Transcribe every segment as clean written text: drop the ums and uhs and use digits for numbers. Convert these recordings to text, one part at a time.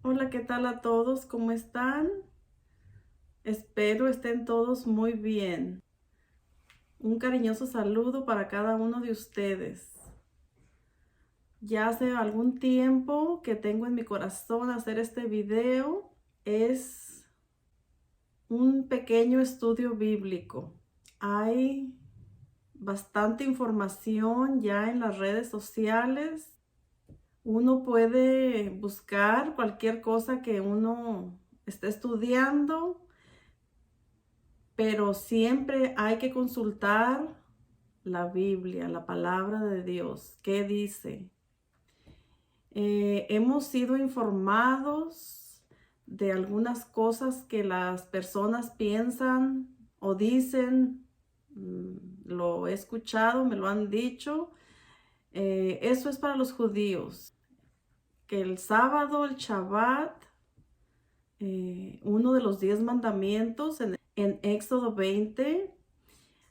Hola, ¿qué tal a todos? ¿Cómo están? Espero estén todos muy bien. Un cariñoso saludo para cada uno de ustedes. Ya hace algún tiempo que tengo en mi corazón hacer este video. Es un pequeño estudio bíblico. Hay bastante información ya en las redes sociales. Uno puede buscar cualquier cosa que uno esté estudiando, pero siempre hay que consultar la Biblia, la palabra de Dios. ¿Qué dice? Hemos sido informados de algunas cosas que las personas piensan o dicen. Lo he escuchado, me lo han dicho. Eso es para los judíos, que el sábado, el Shabbat, uno de los 10 mandamientos en Éxodo 20.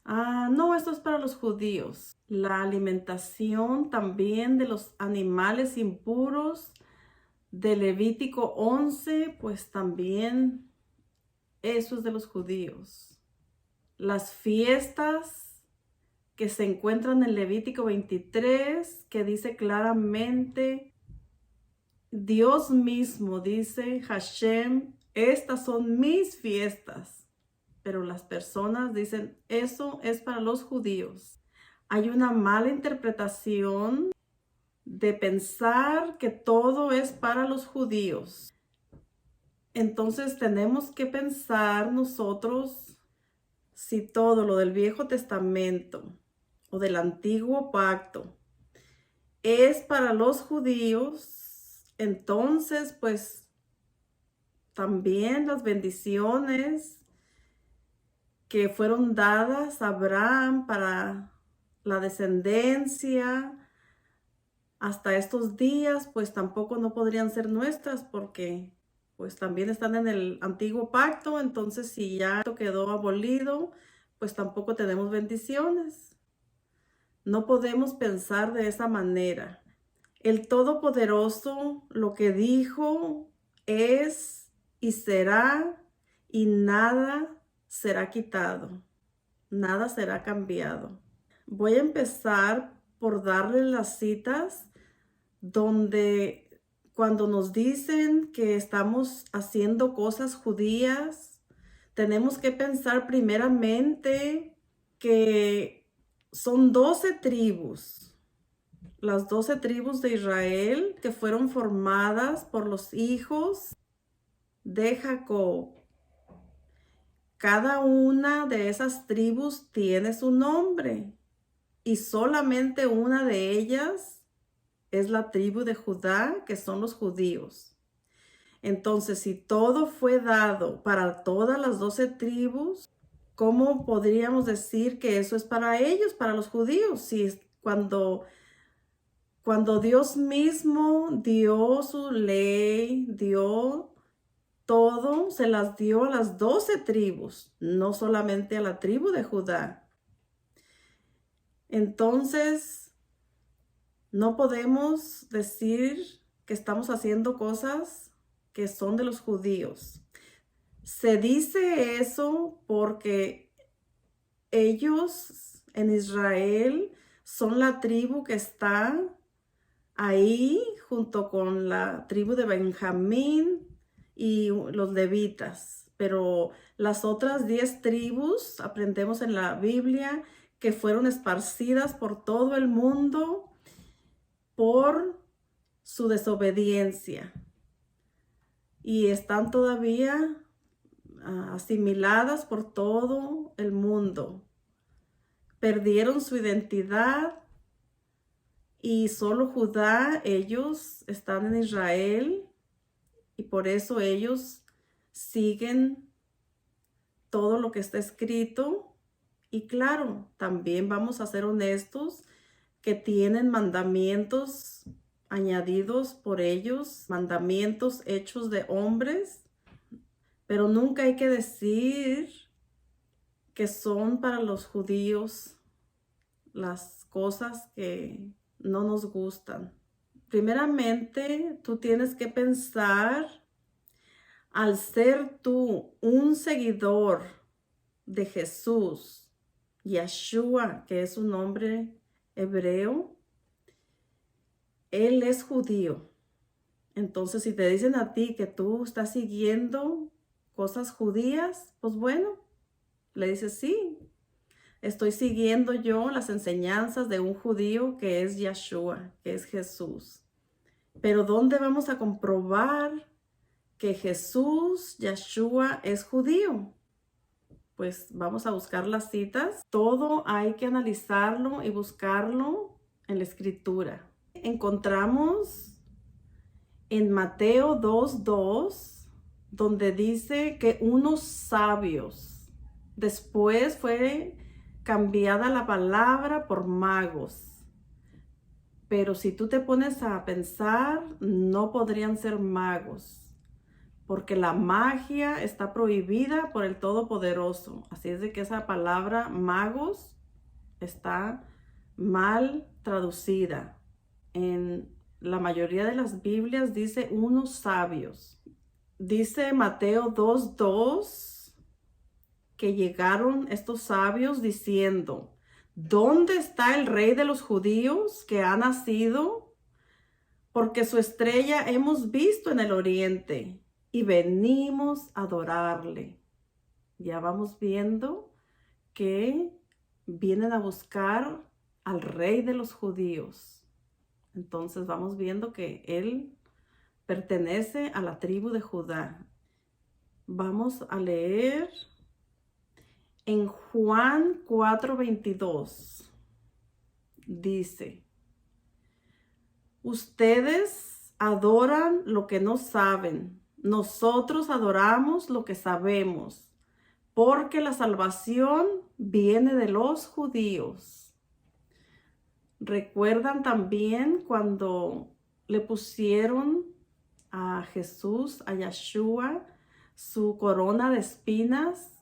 No, esto es para los judíos. La alimentación también de los animales impuros de Levítico 11, pues también eso es de los judíos. Las fiestas que se encuentran en Levítico 23, que dice claramente, Dios mismo dice, Hashem, estas son mis fiestas. Pero las personas dicen, eso es para los judíos. Hay una mala interpretación de pensar que todo es para los judíos. Entonces tenemos que pensar nosotros si todo lo del Viejo Testamento o del Antiguo Pacto es para los judíos, entonces pues también las bendiciones que fueron dadas a Abraham para la descendencia hasta estos días, pues tampoco no podrían ser nuestras porque pues también están en el antiguo pacto. Entonces si ya esto quedó abolido, pues tampoco tenemos bendiciones. No podemos pensar de esa manera. El Todopoderoso lo que dijo es y será, y nada será quitado, nada será cambiado. Voy a empezar por darles las citas donde cuando nos dicen que estamos haciendo cosas judías, tenemos que pensar primeramente que son 12 tribus, las 12 tribus de Israel que fueron formadas por los hijos de Jacob. Cada una de esas tribus tiene su nombre y solamente una de ellas es la tribu de Judá, que son los judíos. Entonces, si todo fue dado para todas las 12 tribus, ¿cómo podríamos decir que eso es para ellos, para los judíos? Si cuando Dios mismo dio su ley, dio todo, se las dio a las 12 tribus, no solamente a la tribu de Judá. Entonces, no podemos decir que estamos haciendo cosas que son de los judíos. Se dice eso porque ellos en Israel son la tribu que está ahí junto con la tribu de Benjamín y los levitas. Pero las otras 10 tribus, aprendemos en la Biblia, que fueron esparcidas por todo el mundo por su desobediencia y están todavía asimiladas por todo el mundo. Perdieron su identidad y solo Judá, ellos están en Israel y por eso ellos siguen todo lo que está escrito. Y claro, también vamos a ser honestos que tienen mandamientos añadidos por ellos, mandamientos hechos de hombres, pero nunca hay que decir que son para los judíos las cosas que no nos gustan. Primeramente, tú tienes que pensar Al ser tú un seguidor de Jesús, Yeshua, que es un nombre hebreo, él es judío. Entonces, si te dicen a ti que tú estás siguiendo cosas judías, pues bueno, le dices sí, estoy siguiendo yo las enseñanzas de un judío que es Yeshua, que es Jesús. Pero ¿dónde vamos a comprobar que Jesús, Yeshua, es judío? Pues vamos a buscar las citas. Todo hay que analizarlo y buscarlo en la escritura. Encontramos en Mateo 2:2, donde dice que unos sabios, después fue cambiada la palabra por magos. Pero si tú te pones a pensar, no podrían ser magos, porque la magia está prohibida por el Todopoderoso. Así es de que esa palabra magos está mal traducida. En la mayoría de las Biblias dice unos sabios. Dice Mateo 2:2 que llegaron estos sabios diciendo: ¿dónde está el rey de los judíos que ha nacido? Porque su estrella hemos visto en el oriente y venimos a adorarle. Ya vamos viendo que vienen a buscar al rey de los judíos. Entonces vamos viendo que él pertenece a la tribu de Judá. Vamos a leer en Juan 4:22. Dice: ustedes adoran lo que no saben. Nosotros adoramos lo que sabemos, porque la salvación viene de los judíos. ¿Recuerdan también cuando le pusieron a Jesús, a Yeshua, su corona de espinas?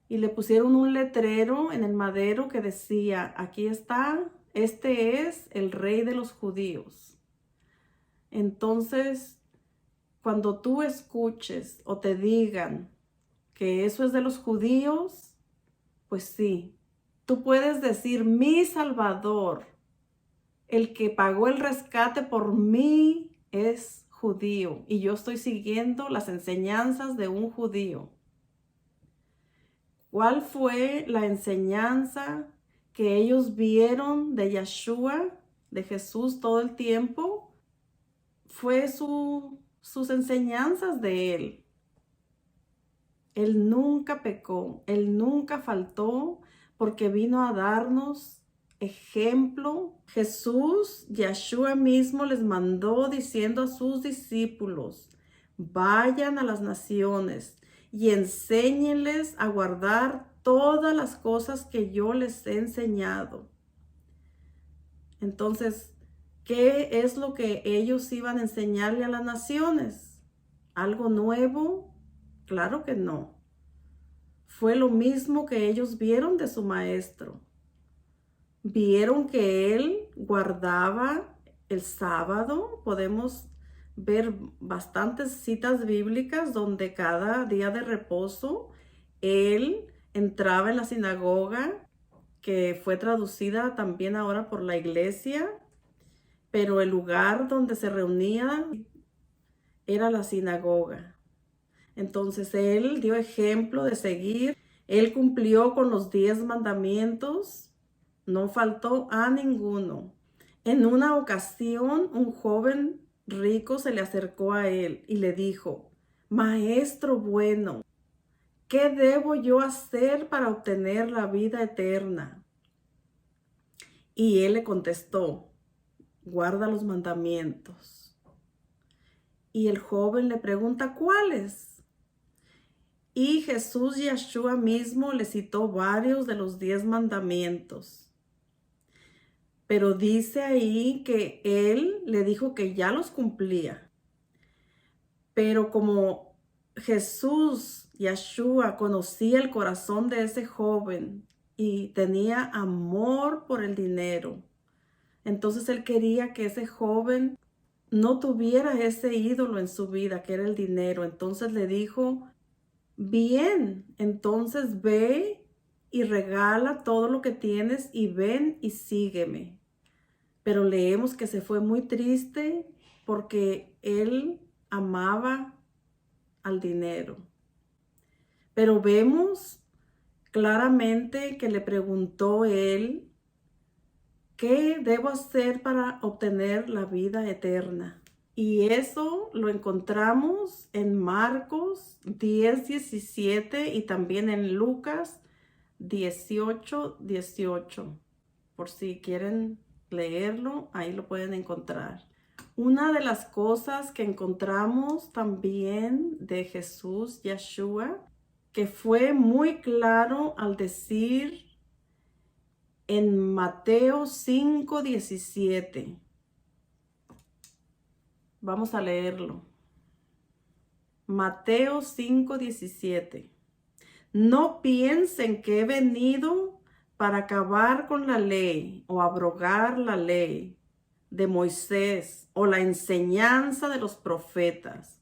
Y le pusieron un letrero en el madero que decía: aquí está, este es el rey de los judíos. Entonces, cuando tú escuches o te digan que eso es de los judíos, pues sí, tú puedes decir: mi Salvador, el que pagó el rescate por mí, es judío y yo estoy siguiendo las enseñanzas de un judío. ¿Cuál fue la enseñanza que ellos vieron de Yeshua, de Jesús todo el tiempo? Fue sus enseñanzas de él. Él nunca pecó, él nunca faltó, porque vino a darnos ejemplo. Jesús, Yeshua mismo les mandó diciendo a sus discípulos: vayan a las naciones y enséñenles a guardar todas las cosas que yo les he enseñado. Entonces, ¿qué es lo que ellos iban a enseñarle a las naciones? ¿Algo nuevo? Claro que no. Fue lo mismo que ellos vieron de su maestro. Vieron que él guardaba el sábado. Podemos ver bastantes citas bíblicas donde cada día de reposo él entraba en la sinagoga, que fue traducida también ahora por la iglesia, pero el lugar donde se reunía era la sinagoga. Entonces él dio ejemplo de seguir. Él cumplió con los 10 mandamientos, no faltó a ninguno. En una ocasión, un joven rico se le acercó a él y le dijo: maestro bueno, ¿qué debo yo hacer para obtener la vida eterna? Y él le contestó: guarda los mandamientos. Y el joven le pregunta: ¿cuáles? Y Jesús, Yeshua mismo, le citó varios de los 10 mandamientos. Pero dice ahí que él le dijo que ya los cumplía. Pero como Jesús, Yeshua, conocía el corazón de ese joven y tenía amor por el dinero, entonces él quería que ese joven no tuviera ese ídolo en su vida, que era el dinero. Entonces le dijo, bien, entonces ve y regala todo lo que tienes y ven y sígueme. Pero leemos que se fue muy triste porque él amaba al dinero. Pero vemos claramente que le preguntó él, ¿qué debo hacer para obtener la vida eterna? Y eso lo encontramos en Marcos 10:17 y también en Lucas 18:18. Por si quieren leerlo, ahí lo pueden encontrar. Una de las cosas que encontramos también de Jesús, Yeshua, que fue muy claro al decir en Mateo 5:17. Vamos a leerlo. Mateo 5:17. No piensen que he venido para acabar con la ley o abrogar la ley de Moisés o la enseñanza de los profetas.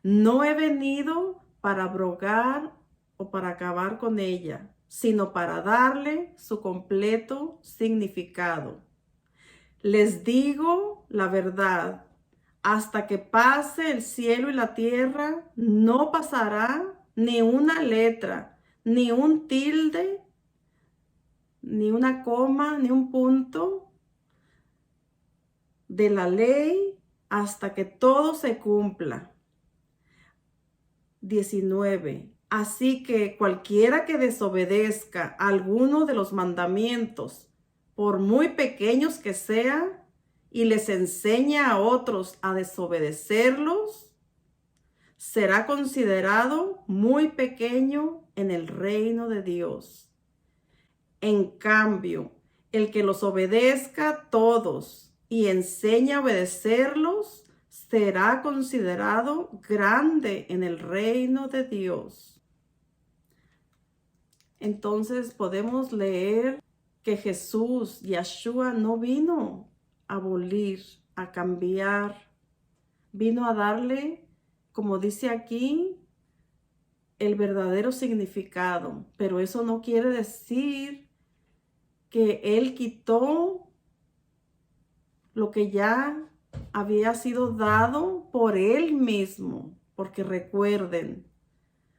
No he venido para abrogar o para acabar con ella, sino para darle su completo significado. Les digo la verdad, hasta que pase el cielo y la tierra, no pasará ni una letra, ni un tilde, ni una coma, ni un punto de la ley hasta que todo se cumpla. 19. Así que cualquiera que desobedezca alguno de los mandamientos, por muy pequeños que sean, y les enseña a otros a desobedecerlos, será considerado muy pequeño en el reino de Dios. En cambio, el que los obedezca todos y enseña a obedecerlos, será considerado grande en el reino de Dios. Entonces podemos leer que Jesús, Yeshua, no vino a abolir, a cambiar, vino a darle, como dice aquí, el verdadero significado. Pero eso no quiere decir que Él quitó lo que ya había sido dado por Él mismo. Porque recuerden,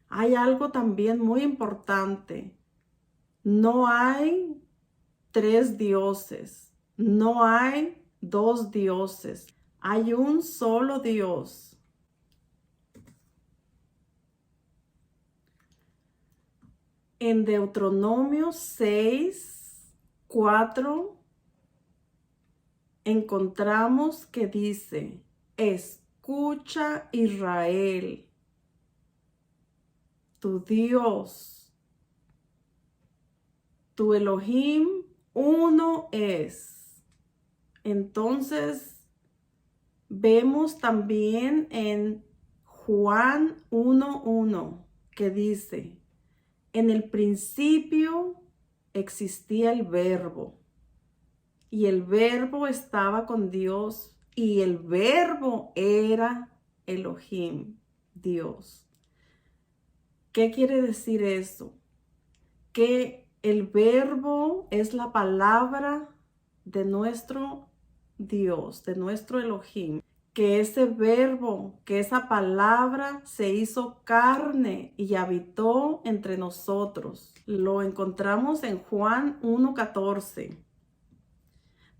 hay algo también muy importante. No hay 3 dioses, no hay 2 dioses, hay un solo Dios. En Deuteronomio 6:4 encontramos que dice, escucha Israel, tu Dios, tu Elohim, uno es. Entonces, vemos también en Juan 1:1 que dice, en el principio existía el Verbo, y el Verbo estaba con Dios, y el Verbo era Elohim, Dios. ¿Qué quiere decir eso? Que el Verbo es la palabra de nuestro Dios, de nuestro Elohim. Que ese verbo, que esa palabra se hizo carne y habitó entre nosotros. Lo encontramos en Juan 1:14.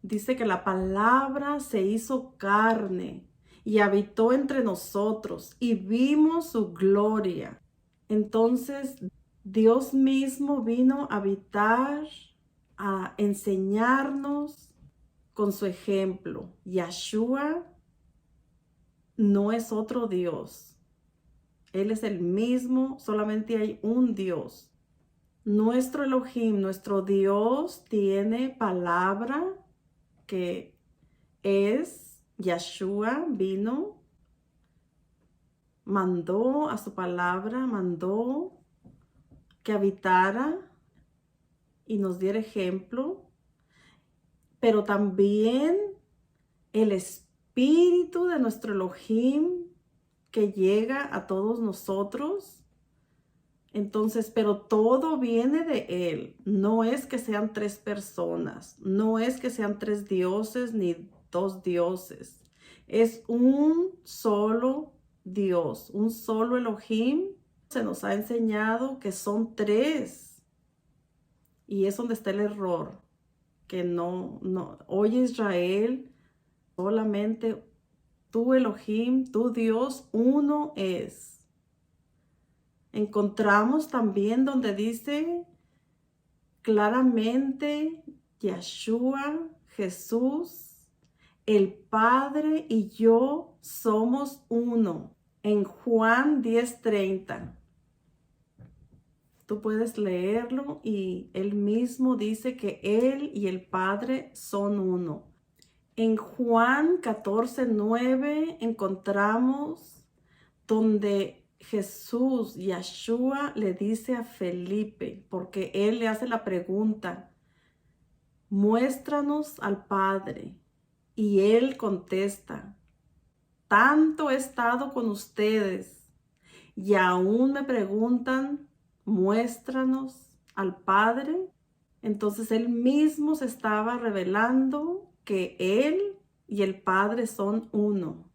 Dice que la palabra se hizo carne y habitó entre nosotros y vimos su gloria. Entonces, Dios mismo vino a habitar, a enseñarnos con su ejemplo. Yeshua no es otro Dios. Él es el mismo, solamente hay un Dios. Nuestro Elohim, nuestro Dios, tiene palabra que es Yeshua, vino, mandó a su palabra, mandó que habitara y nos diera ejemplo, pero también el Espíritu espíritu de nuestro Elohim que llega a todos nosotros. Entonces, pero todo viene de Él. No es que sean tres personas, no es que sean tres dioses ni dos dioses. Es un solo Dios, un solo Elohim. Se nos ha enseñado que son tres. Y es donde está el error, que no, oye Israel, solamente tu Elohim, tu Dios, uno es. Encontramos también donde dice claramente Yeshua, Jesús, el Padre y yo somos uno. En Juan 10:30. Tú puedes leerlo y él mismo dice que él y el Padre son uno. En Juan 14:9 encontramos donde Jesús, Yeshua, le dice a Felipe, porque él le hace la pregunta, muéstranos al Padre. Y él contesta, tanto he estado con ustedes y aún me preguntan, muéstranos al Padre. Entonces él mismo se estaba revelando que él y el Padre son uno.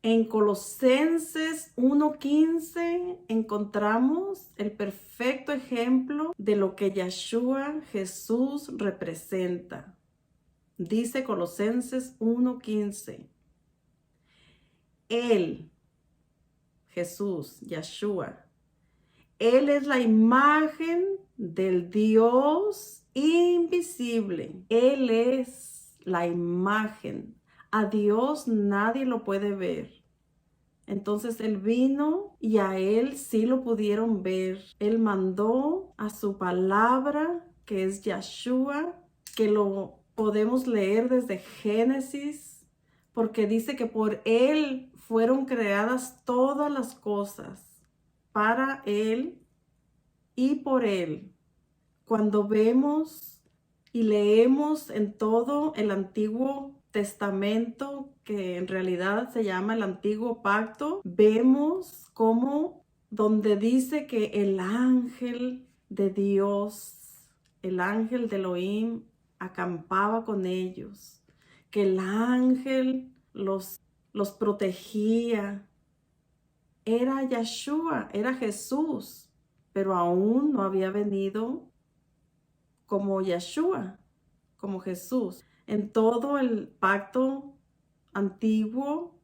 En Colosenses 1:15 encontramos el perfecto ejemplo de lo que Yeshua, Jesús, representa. Dice Colosenses 1:15. Él, Jesús, Yeshua, Él es la imagen del Dios invisible. Él es la imagen. A Dios nadie lo puede ver. Entonces Él vino y a Él sí lo pudieron ver. Él mandó a su palabra, que es Yeshua, que lo podemos leer desde Génesis, porque dice que por Él fueron creadas todas las cosas, para Él y por Él. Cuando vemos y leemos en todo el Antiguo Testamento, que en realidad se llama el Antiguo Pacto, vemos cómo donde dice que el ángel de Dios, el ángel de Elohim, acampaba con ellos, que el ángel los protegía. Era Yeshua, era Jesús, pero aún no había venido como Yeshua, como Jesús. En todo el pacto antiguo,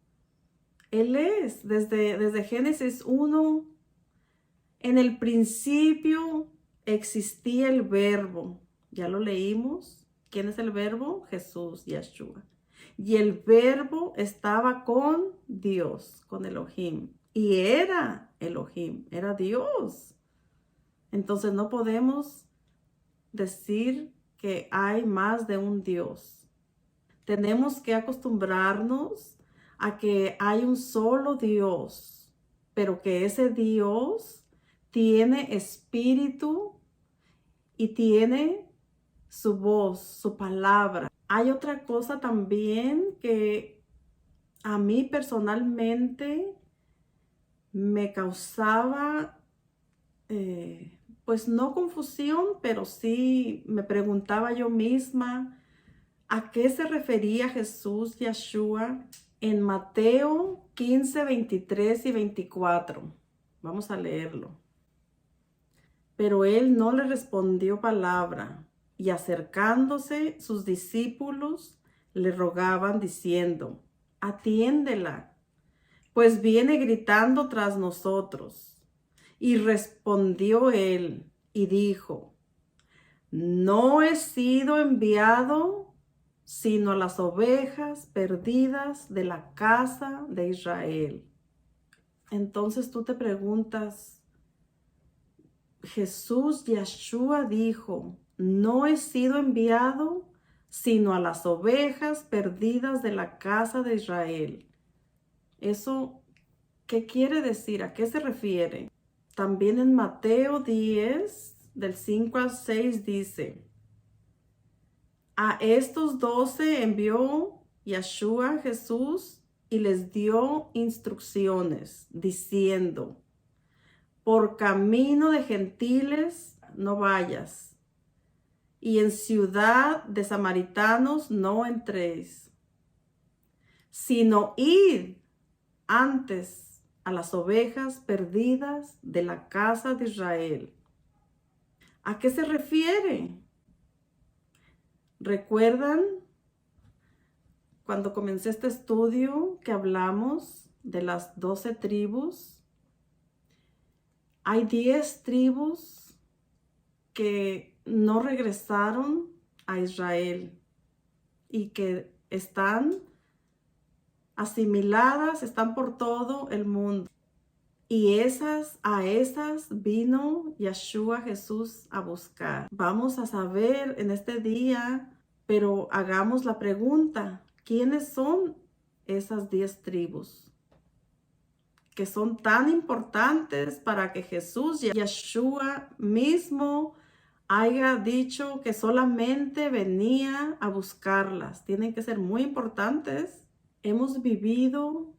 Él es, desde Génesis 1, en el principio existía el verbo. Ya lo leímos. ¿Quién es el verbo? Jesús, Yeshua. Y el verbo estaba con Dios, con Elohim. Y era Elohim, era Dios. Entonces no podemos decir que hay más de un Dios. Tenemos que acostumbrarnos a que hay un solo Dios, pero que ese Dios tiene espíritu y tiene su voz, su palabra. Hay otra cosa también que a mí personalmente me causaba pues no confusión, pero sí me preguntaba yo misma a qué se refería Jesús, Yeshua, en Mateo 15, 23 y 24. Vamos a leerlo. Pero él no le respondió palabra, y acercándose sus discípulos le rogaban diciendo, atiéndela, pues viene gritando tras nosotros. Y respondió él y dijo, no he sido enviado sino a las ovejas perdidas de la casa de Israel. Entonces tú te preguntas, Jesús, Yeshua dijo, no he sido enviado sino a las ovejas perdidas de la casa de Israel. ¿Eso qué quiere decir? ¿A qué se refiere? También en Mateo 10, del 5 al 6 dice, a estos 12 envió Yeshua, Jesús, y les dio instrucciones diciendo: por camino de gentiles no vayas, y en ciudad de samaritanos no entréis, sino id antes a las ovejas perdidas de la casa de Israel. ¿A qué se refiere? ¿Recuerdan cuando comencé este estudio que hablamos de las 12 tribus? Hay 10 tribus que no regresaron a Israel y que están asimiladas, están por todo el mundo. Y a esas vino Yeshua Jesús a buscar. Vamos a saber en este día, pero hagamos la pregunta: ¿quiénes son esas 10 tribus que son tan importantes para que Jesús, Yeshua mismo, haya dicho que solamente venía a buscarlas? Tienen que ser muy importantes. Hemos vivido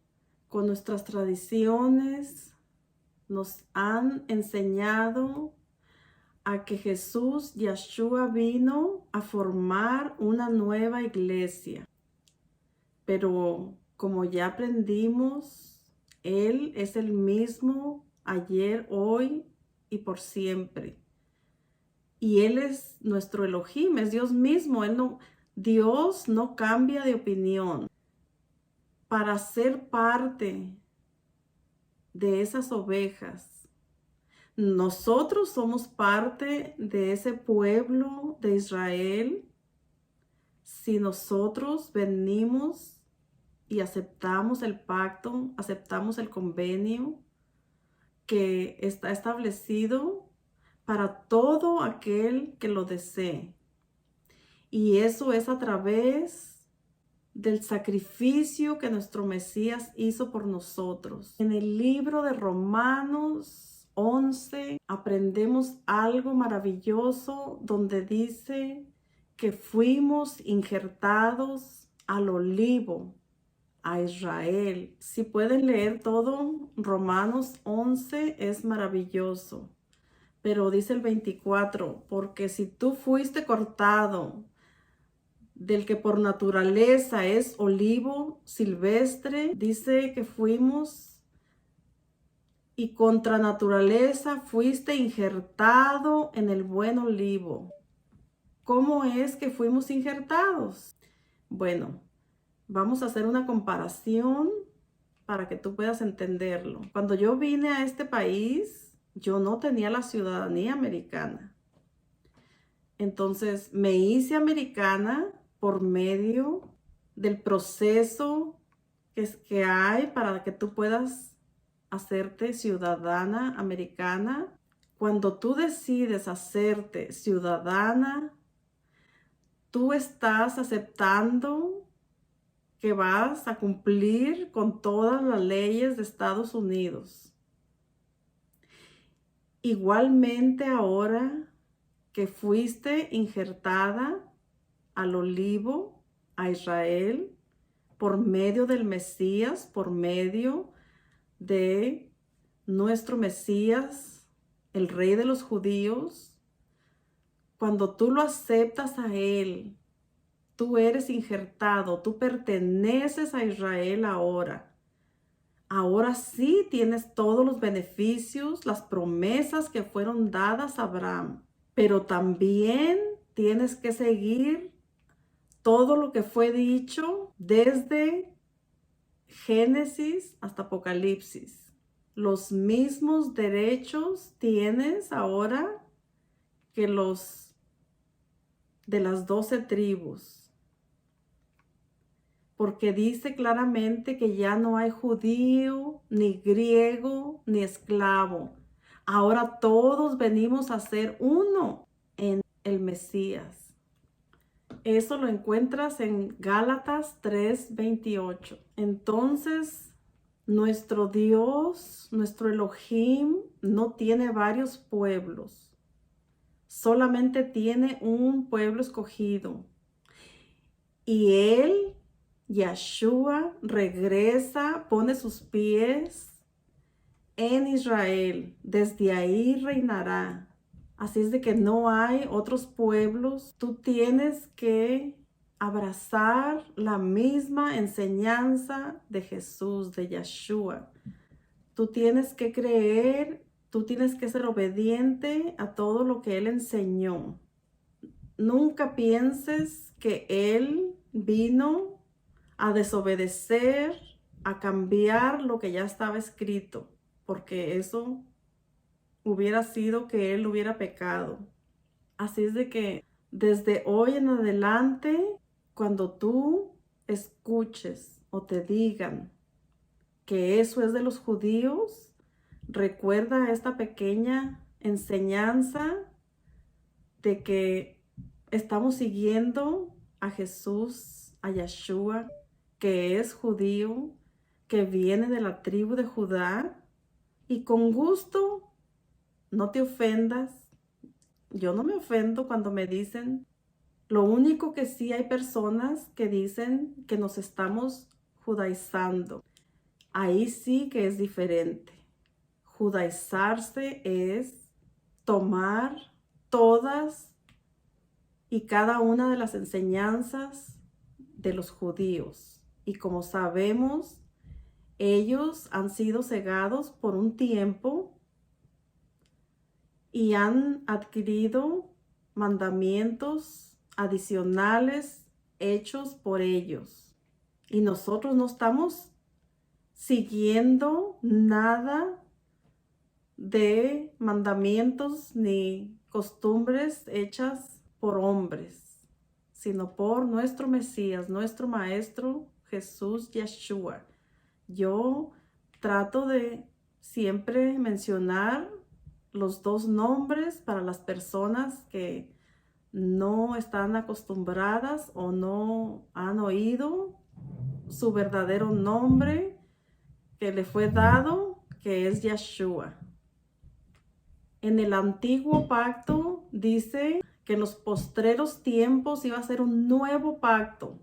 con nuestras tradiciones, nos han enseñado a que Jesús, Yeshua, vino a formar una nueva iglesia. Pero como ya aprendimos, Él es el mismo ayer, hoy y por siempre. Y Él es nuestro Elohim, es Dios mismo. Dios no cambia de opinión. Para ser parte de esas ovejas, nosotros somos parte de ese pueblo de Israel si nosotros venimos y aceptamos el pacto, aceptamos el convenio que está establecido para todo aquel que lo desee. Y eso es a través del sacrificio que nuestro Mesías hizo por nosotros. En el libro de Romanos 11 aprendemos algo maravilloso donde dice que fuimos injertados al olivo, a Israel. Si pueden leer todo, Romanos 11 es maravilloso. Pero dice el 24, porque si tú fuiste cortado del que por naturaleza es olivo silvestre, dice que fuimos y contra naturaleza fuiste injertado en el buen olivo. ¿Cómo es que fuimos injertados? Bueno, vamos a hacer una comparación para que tú puedas entenderlo. Cuando yo vine a este país, yo no tenía la ciudadanía americana. Entonces me hice americana por medio del proceso que hay para que tú puedas hacerte ciudadana americana. Cuando tú decides hacerte ciudadana, tú estás aceptando que vas a cumplir con todas las leyes de Estados Unidos. Igualmente ahora que fuiste injertada al olivo, a Israel, por medio del Mesías, por medio de nuestro Mesías, el Rey de los judíos. Cuando tú lo aceptas a Él, tú eres injertado, tú perteneces a Israel ahora. Ahora sí tienes todos los beneficios, las promesas que fueron dadas a Abraham, pero también tienes que seguir todo lo que fue dicho desde Génesis hasta Apocalipsis. Los mismos derechos tienes ahora que los de las 12 tribus. Porque dice claramente que ya no hay judío, ni griego, ni esclavo. Ahora todos venimos a ser uno en el Mesías. Eso lo encuentras en Gálatas 3:28. Entonces, nuestro Dios, nuestro Elohim, no tiene varios pueblos. Solamente tiene un pueblo escogido. Y Él Yeshua regresa, pone sus pies en Israel. Desde ahí reinará. Así es de que no hay otros pueblos. Tú tienes que abrazar la misma enseñanza de Jesús, de Yeshua. Tú tienes que creer, tú tienes que ser obediente a todo lo que Él enseñó. Nunca pienses que Él vino a desobedecer, a cambiar lo que ya estaba escrito, porque eso hubiera sido que Él hubiera pecado. Así es de que desde hoy en adelante, cuando tú escuches o te digan que eso es de los judíos, recuerda esta pequeña enseñanza de que estamos siguiendo a Jesús, a Yeshua, que es judío, que viene de la tribu de Judá, y con gusto, no te ofendas. Yo no me ofendo cuando me dicen. Lo único que sí hay personas que dicen que nos estamos judaizando. Ahí sí que es diferente. Judaizarse es tomar todas y cada una de las enseñanzas de los judíos. Y como sabemos, ellos han sido cegados por un tiempo y han adquirido mandamientos adicionales hechos por ellos. Y nosotros no estamos siguiendo nada de mandamientos ni costumbres hechas por hombres, sino por nuestro Mesías, nuestro Maestro Jesús Yeshua. Yo trato de siempre mencionar los dos nombres para las personas que no están acostumbradas o no han oído su verdadero nombre que le fue dado, que es Yeshua. En el antiguo pacto dice que en los postreros tiempos iba a ser un nuevo pacto.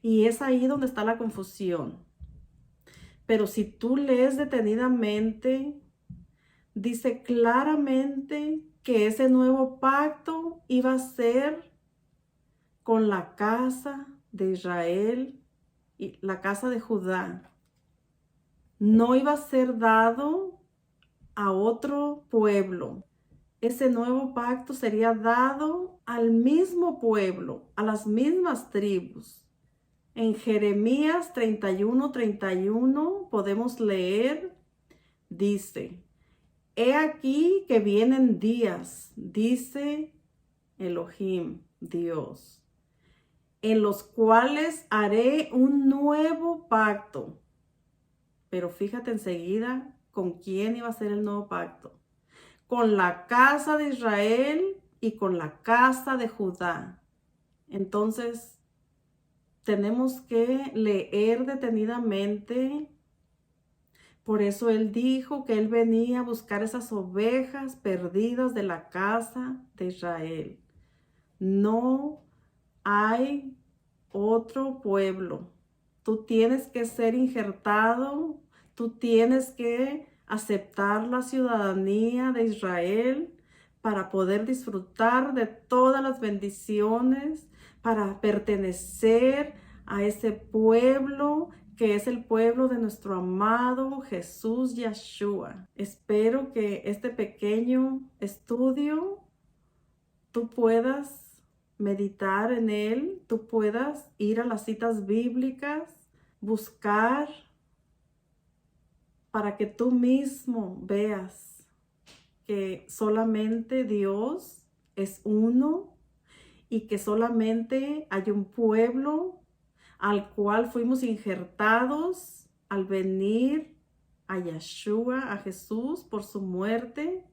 Y es ahí donde está la confusión. Pero si tú lees detenidamente, dice claramente que ese nuevo pacto iba a ser con la casa de Israel y la casa de Judá. No iba a ser dado a otro pueblo. Ese nuevo pacto sería dado al mismo pueblo, a las mismas tribus. En Jeremías 31:31 podemos leer, dice: He aquí que vienen días, dice Elohim, Dios, en los cuales haré un nuevo pacto. Pero fíjate enseguida con quién iba a ser el nuevo pacto. Con la casa de Israel y con la casa de Judá. Entonces, tenemos que leer detenidamente. Por eso Él dijo que Él venía a buscar esas ovejas perdidas de la casa de Israel. No hay otro pueblo. Tú tienes que ser injertado, tú tienes que aceptar la ciudadanía de Israel para poder disfrutar de todas las bendiciones, para pertenecer a ese pueblo que es el pueblo de nuestro amado Jesús Yeshua. Espero que este pequeño estudio tú puedas meditar en él, tú puedas ir a las citas bíblicas, buscar para que tú mismo veas que solamente Dios es uno y que solamente hay un pueblo al cual fuimos injertados al venir a Yeshua, a Jesús, por su muerte,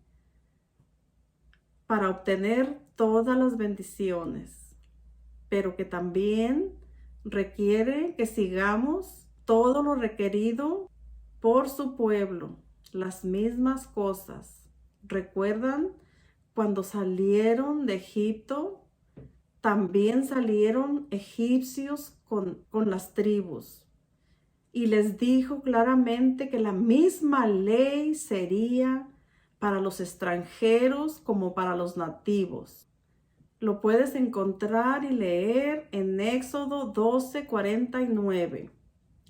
para obtener todas las bendiciones, pero que también requiere que sigamos todo lo requerido por su pueblo, las mismas cosas. ¿Recuerdan cuando salieron de Egipto? también salieron egipcios con las tribus. Y les dijo claramente que la misma ley sería para los extranjeros como para los nativos. Lo puedes encontrar y leer en Éxodo 12:49.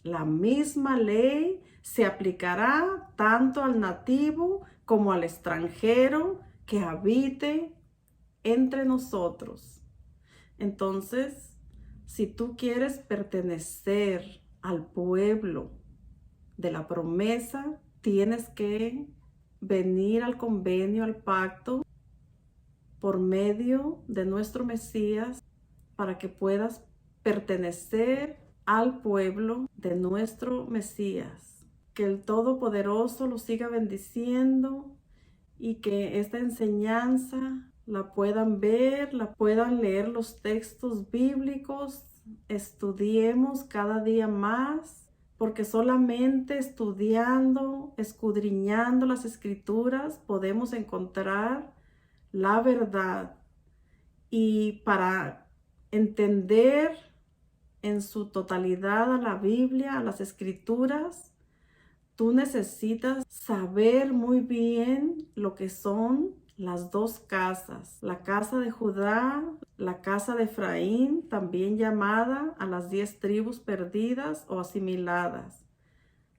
La misma ley se aplicará tanto al nativo como al extranjero que habite entre nosotros. Entonces, si tú quieres pertenecer al pueblo de la promesa, tienes que venir al convenio, al pacto, por medio de nuestro Mesías, para que puedas pertenecer al pueblo de nuestro Mesías. Que el Todopoderoso lo siga bendiciendo y que esta enseñanza la puedan ver, la puedan leer los textos bíblicos, estudiemos cada día más, porque solamente estudiando, escudriñando las escrituras podemos encontrar la verdad. Y para entender en su totalidad a la Biblia, a las escrituras, tú necesitas saber muy bien lo que son las dos casas, la casa de Judá, la casa de Efraín, también llamada a las 10 tribus perdidas o asimiladas.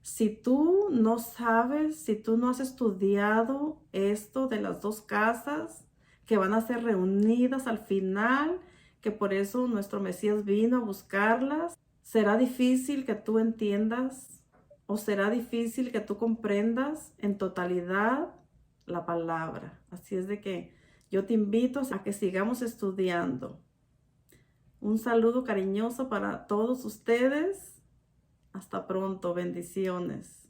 Si tú no sabes, si tú no has estudiado esto de las dos casas que van a ser reunidas al final, que por eso nuestro Mesías vino a buscarlas, será difícil que tú entiendas o será difícil que tú comprendas en totalidad la palabra. Así es de que yo te invito a que sigamos estudiando. Un saludo cariñoso para todos ustedes. Hasta pronto. Bendiciones.